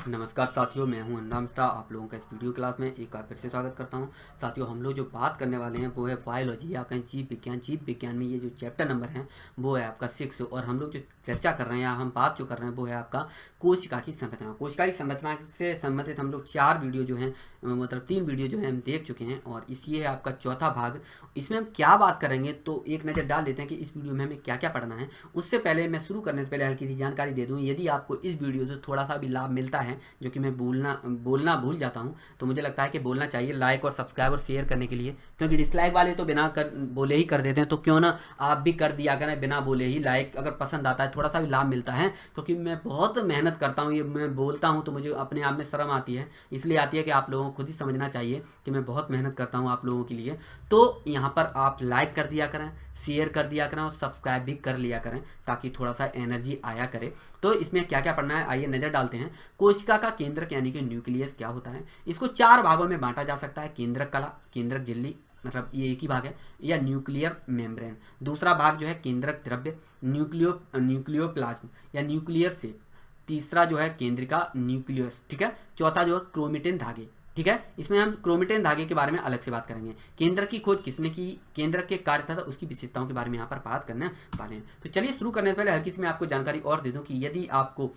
नमस्कार साथियों, मैं हूं अन्ना मिश्रा। आप लोगों का इस वीडियो क्लास में एक बार फिर से स्वागत करता हूं। साथियों, हम लोग जो बात करने वाले हैं वो है बायोलॉजी या कहीं जीव विज्ञान। जीव विज्ञान में ये जो चैप्टर नंबर है वो है आपका 6 और हम लोग जो चर्चा कर रहे हैं या हम बात जो कर रहे हैं वो है आपका कोशिका की संरचना। कोशिका की संरचना से संबंधित हम लोग 4 वीडियो जो हैं, मतलब 3 वीडियो जो है हम देख चुके हैं और ये है आपका चौथा भाग। इसमें हम क्या बात करेंगे तो एक नज़र डाल लेते हैं कि इस वीडियो में हमें क्या क्या पढ़ना है। उससे पहले मैं शुरू करने से पहले हल्की सी जानकारी दे दूँ। यदि आपको इस वीडियो से थोड़ा सा भी लाभ मिलता है, जो कि मैं बोलना भूल जाता हूं, तो मुझे लगता है कि बोलना चाहिए लाइक और सब्सक्राइब और शेयर करने के लिए, क्योंकि डिसलाइक वाले तो बिना बोले ही कर देते हैं। तो क्यों ना आप भी कर दिया करें बिना बोले ही। लाइक अगर पसंद आता है, थोड़ा सा भी लाभ मिलता है, क्योंकि मैं बहुत मेहनत करता हूँ। ये मैं बोलता हूँ तो मुझे अपने आप में शर्म आती है, इसलिए आती है कि आप लोगों को खुद ही समझना चाहिए कि मैं बहुत मेहनत करता हूँ आप लोगों के लिए। तो यहाँ पर आप लाइक कर दिया करें, शेयर कर दिया करें और सब्सक्राइब भी कर लिया करें, ताकि थोड़ा सा एनर्जी आया करे। तो इसमें क्या क्या पढ़ना है आइए नज़र डालते हैं। कोशिका का केंद्रक यानी कि न्यूक्लियस क्या होता है। इसको 4 भागों में बांटा जा सकता है। केंद्रक कला, केंद्रक झिल्ली, मतलब ये एक ही भाग है, या न्यूक्लियर मेम्ब्रेन। दूसरा भाग जो है केंद्रक द्रव्य, न्यूक्लियोप्लाज्म या न्यूक्लियर सेप। तीसरा जो है केंद्रिका न्यूक्लियस, ठीक है। चौथा जो है क्रोमेटिन धागे, ठीक है। इसमें हम क्रोमेटिन धागे के बारे में अलग से बात करेंगे। केंद्र की खोज किसने की, केंद्र के कार्य तथा उसकी विशेषताओं के बारे में यहाँ पर बात करने वाले हैं। तो चलिए शुरू करने से पहले हल्की सी मैं आपको जानकारी और दे दूं कि यदि आपको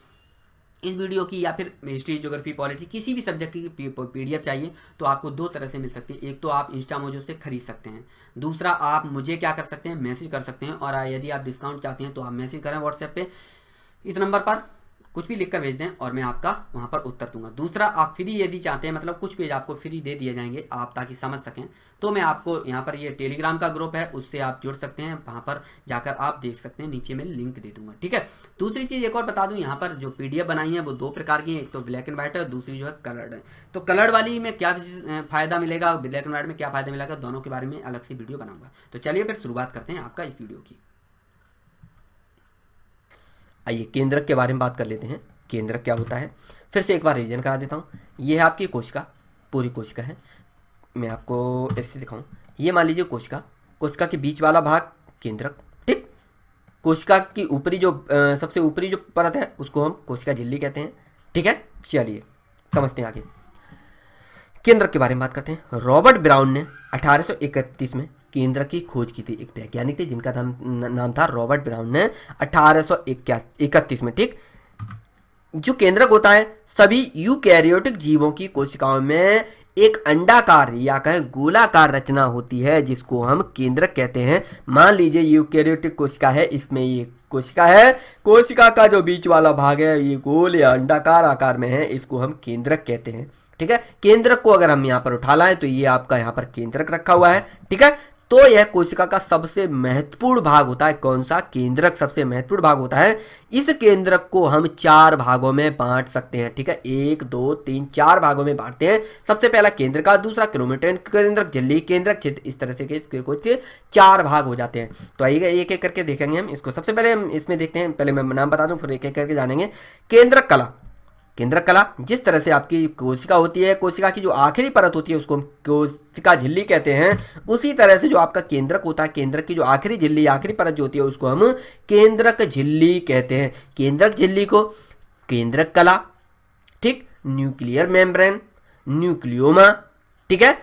इस वीडियो की या फिर हिस्ट्री, ज्योग्राफी, पॉलिटी किसी भी सब्जेक्ट की पीडीएफ चाहिए तो आपको 2 तरह से मिल सकती है। एक तो आप इंस्टा मोजो से खरीद सकते हैं, दूसरा आप मुझे क्या कर सकते हैं, मैसेज कर सकते हैं। और यदि आप डिस्काउंट चाहते हैं तो आप मैसेज करें व्हाट्सएप पे, इस नंबर पर कुछ भी लिखकर भेज दें और मैं आपका वहाँ पर उत्तर दूंगा। दूसरा, आप फ्री यदि चाहते हैं, मतलब कुछ पेज आपको फ्री दे दिए जाएंगे आप ताकि समझ सकें, तो मैं आपको यहाँ पर ये टेलीग्राम का ग्रुप है, उससे आप जुड़ सकते हैं। वहाँ पर जाकर आप देख सकते हैं, नीचे मैं लिंक दे दूंगा, ठीक है। दूसरी चीज़ एक और बता दूँ, यहाँ पर जो पीडीएफ बनाई है वो 2 प्रकार की है। एक तो ब्लैक एंड व्हाइट है, दूसरी जो है कलर्ड है। तो कलर्ड वाली में क्या फ़ायदा मिलेगा, ब्लैक एंड व्हाइट में क्या फ़ायदा मिलेगा, दोनों के बारे में अलग से वीडियो बनाऊंगा। तो चलिए फिर शुरुआत करते हैं आपका इस वीडियो की। आइए केंद्रक के बारे में बात कर लेते हैं। केंद्रक क्या होता है, फिर से एक बार रिवीजन करा देता हूँ। ये है आपकी कोशिका, पूरी कोशिका है। मैं आपको ऐसे दिखाऊं, ये मान लीजिए कोशिका, कोशिका के बीच वाला भाग केंद्रक, ठीक। कोशिका की ऊपरी जो सबसे ऊपरी जो परत है उसको हम कोशिका झिल्ली कहते हैं, ठीक है। चलिए समझते हैं आगे। केंद्रक के बारे में बात करते हैं। रॉबर्ट ब्राउन ने 1831 में केंद्र की खोज की थी। एक वैज्ञानिक थे जिनका नाम था रॉबर्ट ब्राउन ने 1831 में, ठीक। जो केंद्रक होता है, सभी यूकैरियोटिक जीवों की कोशिकाओं में एक अंडाकार या कहें गोलाकार रचना होती है, जिसको हम केंद्रक कहते हैं। मान लीजिए यूकैरियोटिक कोशिका है, इसमें ये कोशिका है, कोशिका का जो बीच वाला भाग है ये गोल या अंडाकार आकार में है, इसको हम केंद्रक कहते हैं, ठीक है। केंद्रक को अगर हम यहाँ पर उठा लाएं तो ये आपका यहाँ पर केंद्रक रखा हुआ है, ठीक है। तो यह कोशिका का सबसे महत्वपूर्ण भाग होता है। कौन सा, केंद्रक सबसे महत्वपूर्ण भाग होता है। इस केंद्रक को हम 4 भागों में बांट सकते हैं, ठीक है। 1 2 3 4 भागों में बांटते हैं। सबसे पहला केंद्र का, दूसरा क्रोमेटिन केंद्रक, झिल्ली केंद्रक, छिद्र, इस तरह से इसके कुछ 4 भाग हो जाते हैं। तो आइए एक एक करके देखेंगे हम इसको। सबसे पहले हम इसमें देखते हैं, पहले मैं नाम बता दूं फिर एक एक करके जानेंगे। केंद्रक कला, केंद्रक कला जिस तरह से आपकी कोशिका होती है, कोशिका की जो आखिरी परत होती है उसको हम कोशिका झिल्ली कहते हैं, उसी तरह से जो आपका केंद्रक होता है, केंद्रक की जो आखिरी झिल्ली, आखिरी परत जो होती है उसको हम केंद्रक झिल्ली कहते हैं। केंद्रक झिल्ली को केंद्रक कला, ठीक, न्यूक्लियर मेम्ब्रेन, न्यूक्लियोमा, ठीक है,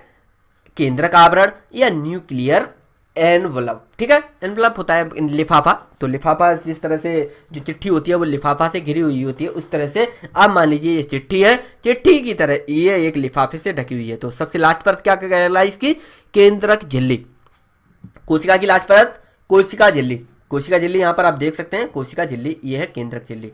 केंद्रक आवरण या न्यूक्लियर एनवलप, ठीक है। एनवलप होता है लिफाफा, तो लिफाफा जिस तरह से जो चिट्ठी होती है वो लिफाफा से घिरी हुई होती है, उस तरह से आप मान लीजिए ये चिट्ठी है, चिट्ठी की तरह ये एक लिफाफे से ढकी हुई है। तो सबसे लास्ट परत क्या कहलाई इसकी, केंद्रक झिल्ली। कोशिका की लास्ट परत कोशिका झिल्ली, कोशिका झिल्ली यहाँ पर आप देख सकते हैं, कोशिका झिल्ली ये है केंद्रक झिल्ली,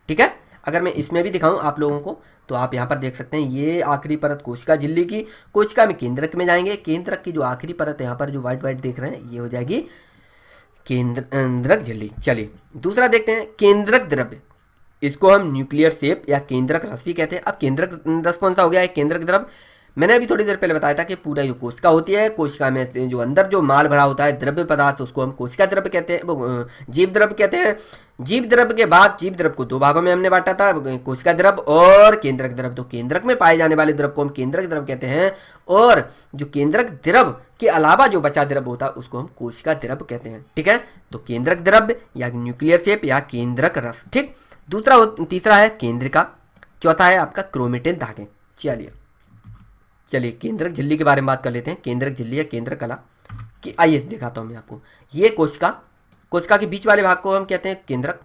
ठीक है। अगर मैं इसमें भी दिखाऊं आप लोगों को तो आप यहाँ पर देख सकते हैं, ये आखिरी परत कोशिका झिल्ली की। कोशिका में केंद्रक में जाएंगे, केंद्रक की जो आखिरी परत है यहाँ पर जो व्हाइट व्हाइट देख रहे हैं ये हो जाएगी केंद्रक झिल्ली। चलिए दूसरा देखते हैं, केंद्रक द्रव्य, इसको हम न्यूक्लियर सेप या केंद्रक रस्सी कहते हैं। अब केंद्रक रस कौन सा हो गया है, केंद्रक द्रव्य। मैंने अभी थोड़ी देर पहले बताया था कि पूरा जो कोशिका होती है, कोशिका में जो अंदर जो माल भरा होता है द्रव्य पदार्थ, उसको हम कोशिका द्रव्य कहते हैं, जीव द्रव्य कहते हैं। जीव द्रव्य के बाद, जीव द्रव्य को 2 भागों में हमने बांटा था, कोशिका द्रव्य और केंद्रक द्रव्य। तो केंद्रक में पाए जाने वाले द्रव्य को हम केंद्रक द्रव्य कहते हैं, और जो केंद्रक द्रव्य के अलावा जो बचा द्रव्य होता है उसको हम कोशिका द्रव्य कहते हैं, ठीक है। तो केंद्रक द्रव्य या न्यूक्लियर शेप या केंद्रक रस, ठीक। तीसरा है केंद्रिका, चौथा है आपका क्रोमेटिन धागे। चलिए केंद्रक झिल्ली के बारे में बात कर लेते हैं। केंद्रक झिल्ली या केंद्रक कला की, आइए दिखाता हूँ मैं आपको। ये कोशिका के बीच वाले भाग को हम कहते हैं केंद्रक।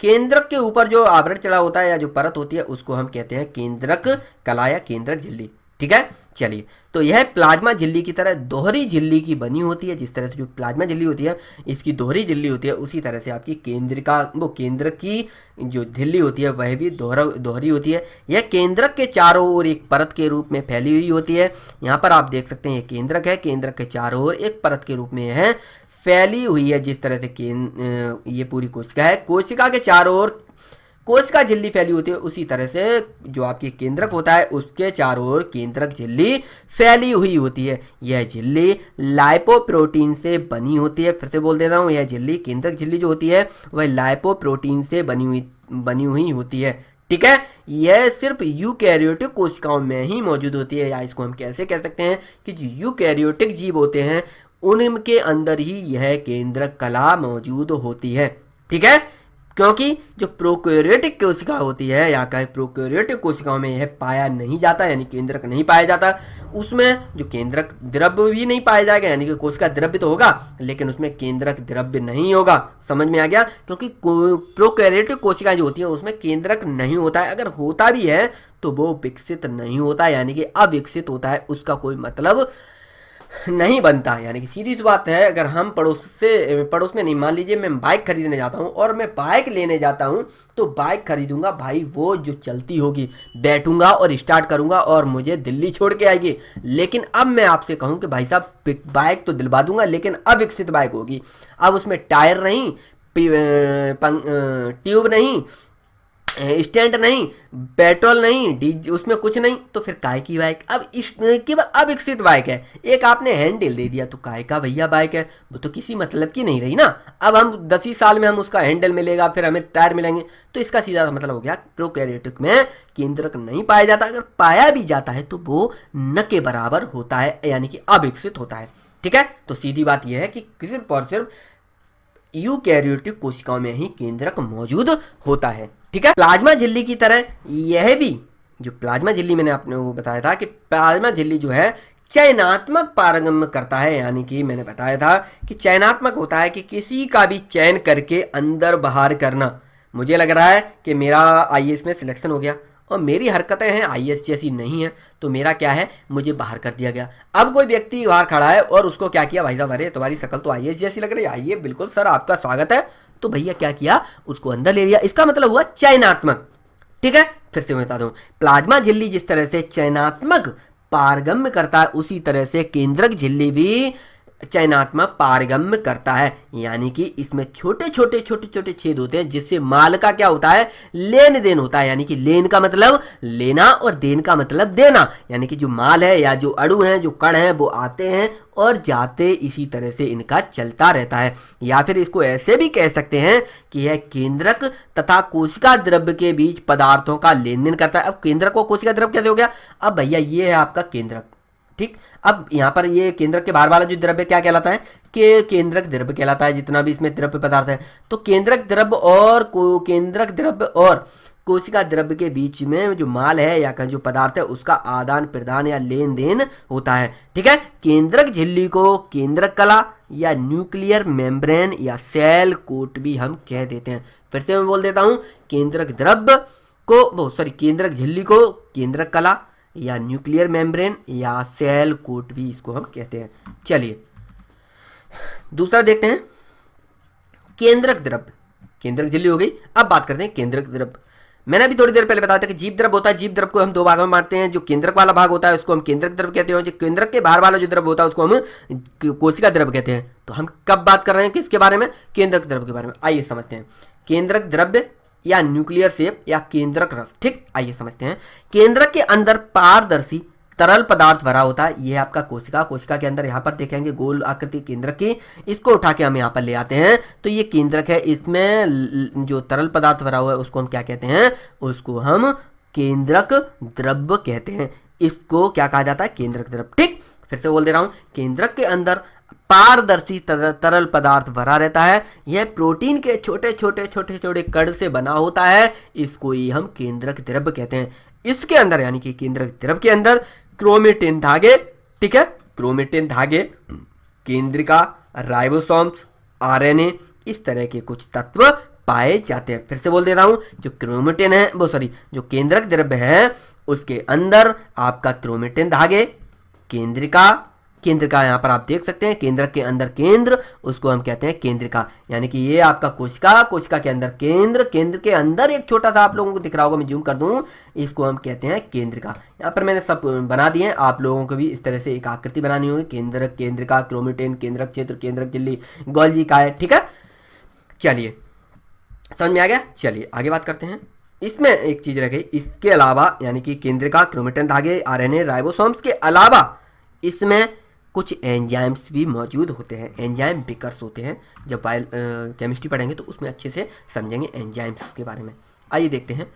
केंद्रक के ऊपर जो आवरण चढ़ा होता है या जो परत होती है उसको हम कहते हैं केंद्रक कला या केंद्रक झिल्ली। ठीक है, चलिए तो यह प्लाज्मा झिल्ली की तरह दोहरी झिल्ली की बनी होती है। जिस तरह से जो प्लाज्मा झिल्ली होती है इसकी दोहरी झिल्ली होती है, उसी तरह से आपकी केंद्रक की जो झिल्ली होती है वह भी दोहरी होती है। यह केंद्रक के चारों ओर एक परत के रूप में फैली हुई होती है। यहाँ पर आप देख सकते हैं ये केंद्रक है, केंद्रक के चारों ओर एक परत के रूप में है फैली हुई है। जिस तरह से ये पूरी कोशिका है, कोशिका के चारों ओर कोशिका झिल्ली फैली होती है, उसी तरह से जो आपकी केंद्रक होता है उसके चारों ओर केंद्रक झिल्ली फैली हुई होती है। यह झिल्ली लाइपोप्रोटीन से बनी होती है। फिर से बोल देता हूँ, यह झिल्ली केंद्रक झिल्ली जो होती है वह लाइपोप्रोटीन से बनी हुई होती है। ठीक है, यह सिर्फ यूकैरियोटिक कोशिकाओं में ही मौजूद होती है, या इसको हम कैसे कह सकते हैं कि जो यूकैरियोटिक जीव होते हैं उनके अंदर ही यह केंद्रक कला मौजूद होती है। ठीक है, क्योंकि जो प्रोकैरियोटिक कोशिका होती है या कहीं प्रोकैरियोटिक कोशिकाओं में यह पाया नहीं जाता, यानी केंद्रक नहीं पाया जाता, उसमें जो केंद्रक द्रव्य भी नहीं पाया जाएगा, यानी कि कोशिका द्रव्य तो होगा लेकिन उसमें केंद्रक द्रव्य नहीं होगा। समझ में आ गया? क्योंकि प्रोकैरियोटिक कोशिकाएं जो होती हैं उसमें केंद्रक नहीं होता है, अगर होता भी है तो वो विकसित नहीं होता, यानी कि अविकसित होता है, उसका कोई मतलब नहीं बनता। यानी कि सीधी सी बात है, अगर हम पड़ोस में नहीं, मान लीजिए मैं बाइक खरीदने जाता हूँ और मैं बाइक लेने जाता हूँ, तो बाइक खरीदूंगा भाई वो जो चलती होगी, बैठूंगा और स्टार्ट करूंगा और मुझे दिल्ली छोड़ के आएगी। लेकिन अब मैं आपसे कहूँ कि भाई साहब बाइक तो दिलवा दूंगा लेकिन अविकसित बाइक होगी, अब उसमें टायर नहीं, ट्यूब नहीं, स्टैंड नहीं, पेट्रोल नहीं, उसमें कुछ नहीं, तो फिर काय की बाइक? अब इस केवल अविकसित बाइक है। एक आपने हैंडल दे दिया तो काय का भैया बाइक है, वो तो किसी मतलब की नहीं रही ना। अब हम 10 ही साल में हम उसका हैंडल मिलेगा, फिर हमें टायर मिलेंगे, तो इसका सीधा मतलब हो गया प्रोकैरियोटिक में केंद्रक नहीं पाया जाता, अगर पाया भी जाता है तो वो न के बराबर होता है, यानी कि अविकसित होता है। ठीक है, तो सीधी बात यह है कि सिर्फ और सिर्फ यूकैरियोटिक कोशिकाओं में ही केंद्रक मौजूद होता है। ठीक है, प्लाज्मा झिल्ली की तरह यह भी, जो प्लाज्मा झिल्ली मैंने आपने वो बताया था कि प्लाज्मा झिल्ली जो है चयनात्मक पारगम्य करता है, यानी कि मैंने बताया था कि चयनात्मक होता है कि किसी का भी चयन करके अंदर बाहर करना। मुझे लग रहा है कि मेरा आईएएस में सिलेक्शन हो गया और मेरी हरकतें हैं आईएएस जैसी नहीं है, तो मेरा क्या है, मुझे बाहर कर दिया गया। अब कोई व्यक्ति बाहर खड़ा है और उसको क्या किया, भाई साहब अरे तुम्हारी शक्ल तो आईएएस जैसी लग रही है, आइए बिल्कुल सर आपका स्वागत है, तो भैया क्या किया, उसको अंदर ले लिया। इसका मतलब हुआ चयनात्मक। ठीक है, फिर से मैं बता दूं, प्लाज्मा झिल्ली जिस तरह से चयनात्मक पारगम्य करता है, उसी तरह से केंद्रक झिल्ली भी चयनात्मक पारगम्य करता है, यानी कि इसमें छोटे छोटे छेद होते हैं जिससे माल का क्या होता है, लेन देन होता है। यानी कि लेन का मतलब लेना और देन का मतलब देना, यानी कि जो माल है या जो अणु हैं, जो कण हैं, वो आते हैं और जाते, इसी तरह से इनका चलता रहता है। या फिर इसको ऐसे भी कह सकते हैं कि यह केंद्रक तथा कोशिका द्रव्य के बीच पदार्थों का लेन देन करता है। अब केंद्रक और कोशिका द्रव्य कैसे हो गया, अब भैया ये है आपका केंद्रक। ठीक, अब यहाँ पर ये केंद्रक के बाहर वाला जो द्रव्य क्या कहलाता है, कि केंद्रक द्रव्य कहलाता है, जितना भी इसमें द्रव्य पदार्थ है। तो केंद्रक द्रव्य और कोशिका द्रव्य के बीच में जो माल है या जो पदार्थ है उसका आदान प्रदान या लेन देन होता है। ठीक है, केंद्रक झिल्ली को केंद्रक कला या न्यूक्लियर मेम्ब्रेन या सेल कोट भी हम कह देते हैं। फिर से मैं बोल देता हूँ, केंद्रक झिल्ली को केंद्रक कला या न्यूक्लियर मेम्ब्रेन या सेल कोट भी इसको हम कहते हैं। चलिए दूसरा देखते हैं, केंद्रक द्रव्य। केंद्रक झिल्ली हो गई, अब बात करते हैं केंद्रक द्रव्य। मैंने अभी थोड़ी देर पहले बताया था कि जीव द्रव्य होता है, जीव द्रव्य को हम दो भागों में बांटते हैं। जो केंद्रक वाला भाग होता है उसको हम केंद्रक द्रव्य कहते हैं, जो केंद्रक के बाहर वाला जो द्रव्य होता है उसको हम कोशिका द्रव्य कहते हैं। तो हम कब बात कर रहे हैं किसके बारे में, केंद्रक द्रव्य के बारे में। आइए समझते हैं, केंद्रक द्रव्य या न्यूक्लियर शेप या केंद्रक रस। ठीक, आइए समझते हैं। केंद्रक के अंदर पारदर्शी तरल पदार्थ भरा होता है, ये आपका कोशिका के अंदर यहाँ पर देखेंगे गोल आकृति केंद्रक की, इसको उठा के हम यहाँ पर ले आते हैं, तो ये केंद्रक है, इसमें जो तरल पदार्थ भरा हुआ है उसको हम क्या कहते हैं, उसको हम केंद्रक द्रव्य कहते हैं। इसको क्या कहा जाता है, केंद्रक द्रव्य। ठीक, फिर से बोल दे रहा हूँ, केंद्रक के अंदर पारदर्शी तरल पदार्थ भरा रहता है। यह प्रोटीन के छोटे छोटे छोटे छोटे कण से बना होता है। इसको ही हम केंद्रक द्रव्य कहते हैं। इसके अंदर यानी कि केंद्रक द्रव्य के अंदर क्रोमेटिन धागे, ठीक है, क्रोमेटिन धागे, केंद्रिका, राइबोसोम्स, आरएनए, इस तरह के कुछ तत्व पाए जाते हैं। फिर से बोल दे रहा हूं, जो क्रोमेटिन है वो जो केंद्रक द्रव्य है उसके अंदर आपका क्रोमेटिन धागे, केंद्रिका, केंद्रिका यहाँ पर आप देख सकते हैं, केंद्रक के अंदर केंद्र, उसको हम कहते हैं केंद्रिका। यानी कि ये आपका कोशिका, कोशिका के अंदर केंद्र, केंद्र के अंदर एक छोटा सा आप लोगों को दिख रहा होगा, मैं जूम कर दूं, इसको हम कहते हैं केंद्रिका। यहाँ पर मैंने सब बना दिए हैं, आप लोगों को भी इस तरह से एक आकृति बनानी होगी। केंद्रक, केंद्रिका, क्रोमेटिन, केंद्रक क्षेत्र, केंद्रक झिल्ली, गोल्जी काय, ठीक है। चलिए समझ में आ गया। चलिए आगे बात करते हैं। इसमें एक चीज रह गई, इसके अलावा यानी कि केंद्रिका, क्रोमेटिन धागे, आरएनए, राइबोसोम्स के अलावा इसमें कुछ एंजाइम्स भी मौजूद होते हैं। एंजाइम बिकर्स होते हैं। जब केमिस्ट्री पढ़ेंगे तो उसमें अच्छे से समझेंगे एंजाइम्स के बारे में। आइए देखते हैं।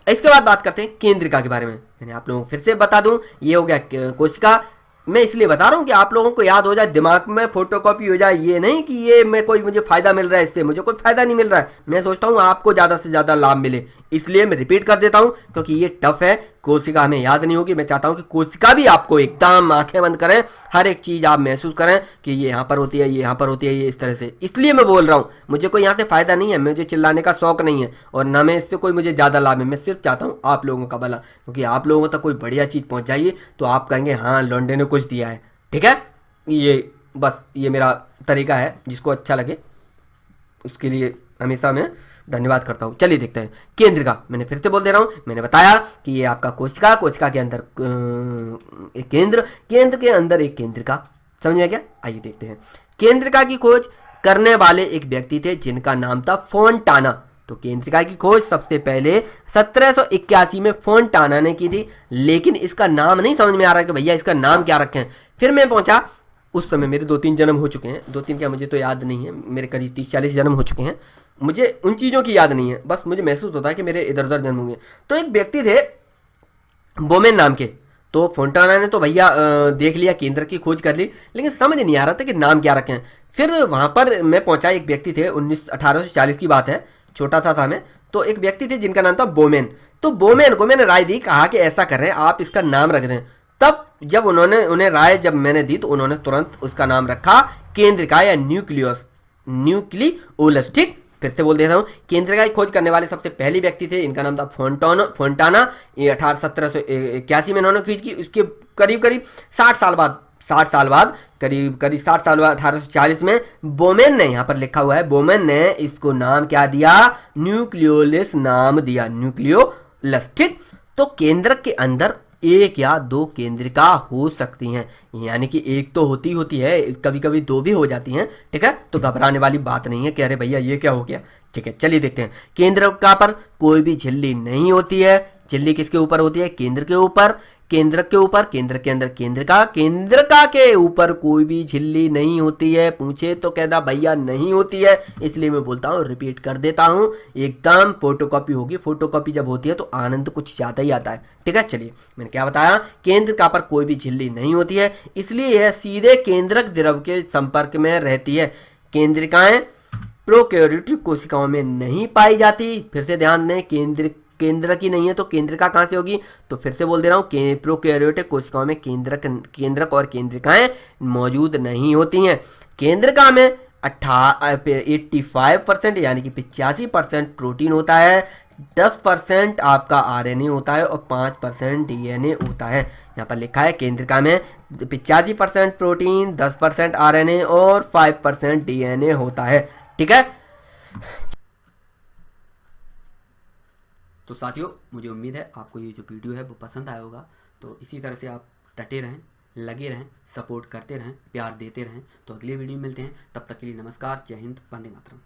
इसके बाद बात करते हैं केंद्रिका के बारे में। मैंने आप लोगों को फिर से बता दूं, ये हो गया कोशिका। मैं इसलिए बता रहा हूँ कि आप लोगों को याद हो जाए, दिमाग में फोटोकॉपी हो जाए। ये नहीं कि ये मैं कोई मुझे फायदा मिल रहा है, इससे मुझे कोई फायदा नहीं मिल रहा है। मैं सोचता हूँ आपको ज़्यादा से ज़्यादा लाभ मिले, इसलिए मैं रिपीट कर देता हूँ, क्योंकि ये टफ है। कोशिका हमें याद नहीं होगी। मैं चाहता हूँ कि कोशिका भी आपको एकदम आंखें बंद करें, हर एक चीज़ आप महसूस करें कि ये यहाँ पर होती है, ये यहाँ पर होती है, ये इस तरह से। इसलिए मैं बोल रहा हूँ, मुझे कोई यहाँ से फ़ायदा नहीं है, मुझे चिल्लाने का शौक नहीं है और ना मैं इससे कोई मुझे ज़्यादा लाभ है। मैं सिर्फ चाहता हूँ आप लोगों का भला, क्योंकि आप लोगों तक कोई बढ़िया चीज़ पहुँच जाइए तो आप कहेंगे हाँ लौंडे ने कुछ दिया है, ठीक है। ये बस ये मेरा तरीका है, जिसको अच्छा लगे उसके लिए हमेशा मैं धन्यवाद करता हूँ। चलिए देखते हैं केंद्रिका। मैंने फिर से बोल दे रहा हूँ, मैंने बताया कि ये आपका कोशिका, कोशिका के अंदर एक केंद्र, केंद्र के अंदर एक केंद्रिका। समझ में क्या? आइए देखते हैं। केंद्रिका की खोज करने वाले एक व्यक्ति थे जिनका नाम था फोंटाना। तो केंद्रिका की खोज सबसे पहले 1781 में फोंटाना ने की थी, लेकिन इसका नाम नहीं समझ में आ रहा कि भैया इसका नाम क्या रखें। फिर मैं पहुंचा, उस समय मेरे 2-3 जन्म हो चुके हैं, 2-3 क्या मुझे तो याद नहीं है, मेरे करीब 30-40 जन्म हो चुके हैं। मुझे उन चीज़ों की याद नहीं है, बस मुझे महसूस होता है कि मेरे इधर उधर जन्म हुए। तो एक व्यक्ति थे बोमेन नाम के, तो फोंटाना ने तो भैया देख लिया, केंद्र की खोज कर ली, लेकिन समझ नहीं आ रहा था कि नाम क्या रखें। फिर वहाँ पर मैं पहुँचा, एक व्यक्ति थे, 1840 की बात है, छोटा था मैं। तो एक व्यक्ति थे जिनका नाम था बोमेन। तो बोमेन को मैंने राय दी, कहा कि ऐसा कर रहे हैं आप इसका नाम रख दें। तब जब उन्हें राय जब मैंने दी तो उन्होंने तुरंत उसका नाम रखा केंद्रिका या न्यूक्लियोलस, ठीक। फिर से बोल देता हूँ, केंद्रिका की खोज करने वाले सबसे पहले व्यक्ति थे, इनका नाम था फोंटाना। ये 1781 में इन्होंने खोज की। उसके करीब करीब 60 साल बाद करीब 60 साल बाद 1840 में बोमेन ने, यहाँ पर लिखा हुआ है, बोमेन ने इसको नाम क्या दिया? न्यूक्लियोलस नाम दिया, न्यूक्लियोलस, ठीक। तो केंद्रक के अंदर एक या दो केंद्रिका हो सकती हैं, यानी कि एक तो होती है, कभी कभी दो भी हो जाती हैं, ठीक है। तो घबराने वाली बात नहीं है कि अरे भैया ये क्या हो गया, ठीक है। चलिए देखते हैं। केंद्रिका पर कोई भी झिल्ली नहीं होती है। झिल्ली किसके ऊपर होती है? केंद्र के ऊपर। केंद्रक के ऊपर, केंद्र के अंदर केंद्रिका, केंद्रिका के ऊपर कोई भी झिल्ली नहीं होती है। पूछे तो कहना भैया नहीं होती है, इसलिए मैं बोलता हूँ, रिपीट कर देता हूँ, एकदम फोटोकॉपी होगी। फोटोकॉपी जब होती है तो आनंद कुछ ज़्यादा ही आता है, ठीक है। चलिए मैंने क्या बताया, केंद्रिका पर कोई भी झिल्ली नहीं होती है, इसलिए यह सीधे केंद्रक द्रव के संपर्क में रहती है। केंद्रिकाएं प्रोकैरियोटिक कोशिकाओं में नहीं पाई जाती। फिर से ध्यान दें, केंद्रक ही नहीं है तो केंद्रिका कहाँ से होगी? तो फिर से बोल दे रहा हूँ, प्रोकैरियोटिक कोशिकाओं में केंद्रक और केंद्रिकाएं मौजूद नहीं होती हैं। केंद्रिका में 85% यानी कि 85% प्रोटीन होता है, 10% आपका आरएनए होता है और 5% डीएनए होता है। यहाँ पर लिखा है केंद्रिका में 85% प्रोटीन, 10% आरएनए और 5% डीएनए होता है, ठीक है। तो साथियों, मुझे उम्मीद है आपको ये जो वीडियो है वो पसंद आया होगा। तो इसी तरह से आप डटे रहें, लगे रहें, सपोर्ट करते रहें, प्यार देते रहें। तो अगले वीडियो में मिलते हैं, तब तक के लिए नमस्कार, जय हिंद, वंदे मातरम।